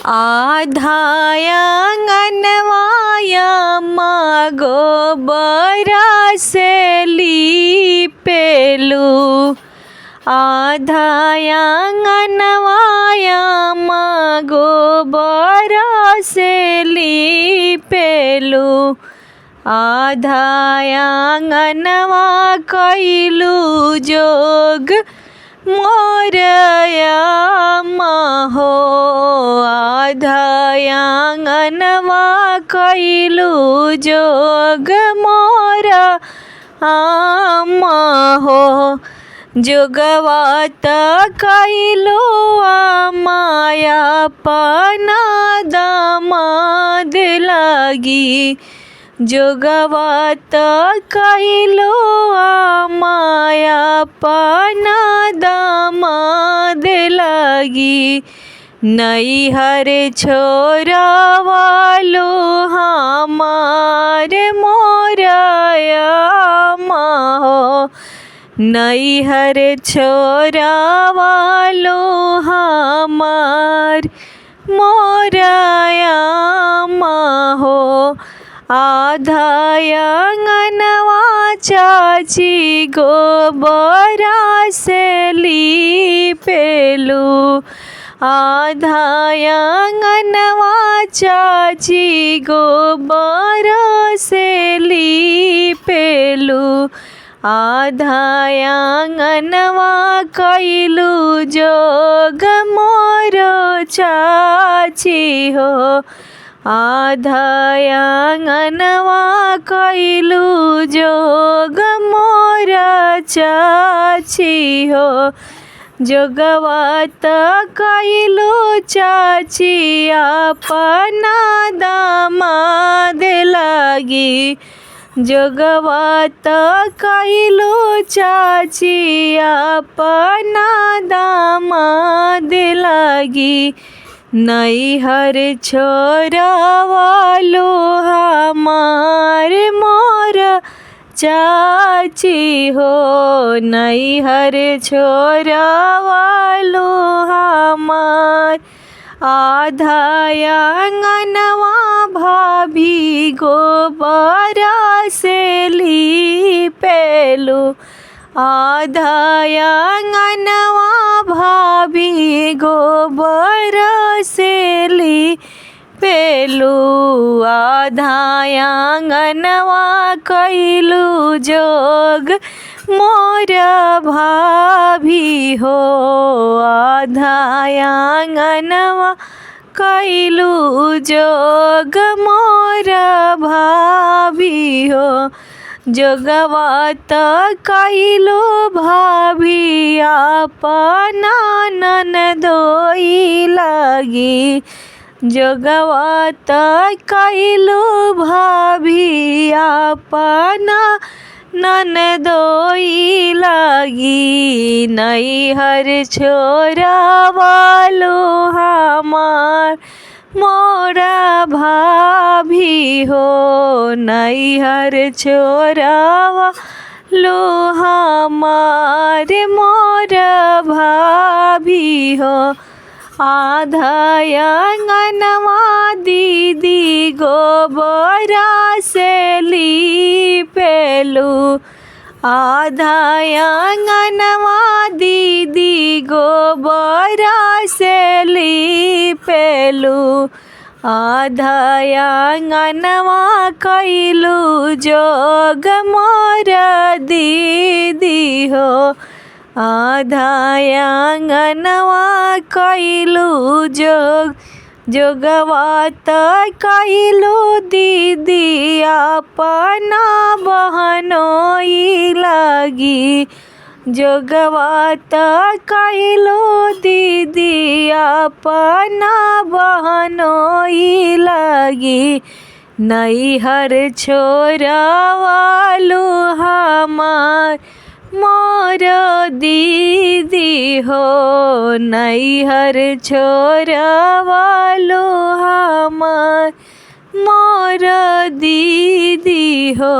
आधाया अंगनवाया मागो बरसे लीपेलू। आधाया अंगनवाया मागो बरसे लीपेलू। आधाया अंगनवा कइलू जोग मोरया महो। आधाया अंगनवा कइलू जोग मोरा महो। जोगवा त कइलू माया पना दामाद लागी। जोगवा त कइलू माया पना दामाद लागी। नैहर छोड़वालू हमार मोरया महो। नैहर छोड़वालू हमार मोरया महो। आधाया अंगनवा चाची गोबरा से लीपेलू। आधाया अंगनवा चाची गोबरा से लीपेलू। आधाया अंगनवा कइलू जोग मोरो चाची हो। आधाया अंगनवा कइलू जोग मोरा चाची हो। जोगवा त कइलू चाची अपना दामाद लागी। जोगवा त कइलू चाची अपना दामाद लागी। नैहर छोड़वालू हमार मोरा चाची हो। नैहर छोड़वालू हमार। आधाया अंगनवा भाभी गोबरा से लीपेलू। आधाया अंगनवा भाभी गोबरा से लीपेलू। आधाया अंगनवा कइलू जोग मोरा भाभी हो। आधाया अंगनवा कइलू जोग मोरा भाभी हो। जोगवा त कइलू भाभी अपना ननदोई लागी। जोगवा त कइलू भाभी अपना ननदोई लागी। नैहर छोड़वालू हमार मोरा भाभी हो। नैहर छोड़वालू हमार मोरा भाभी हो। आधाया अंगनवा दीदी गोबरा से लीपेलू। आधाया अंगनवा दीदी गोबरा से लीपेलू। आधाया अंगनवा कइलू जोग मोरा दीदी हो। आधाया अंगनवा कइलू जोग। जोगवा त कइलू दीदी अपना बहनोई लागी। जोगवा त कइलू दीदी अपना बहनोई लागी। नैहर छोड़वालू हमार मोरा दीदी हो। नैहर छोड़वालू हमार मोरा दीदी हो।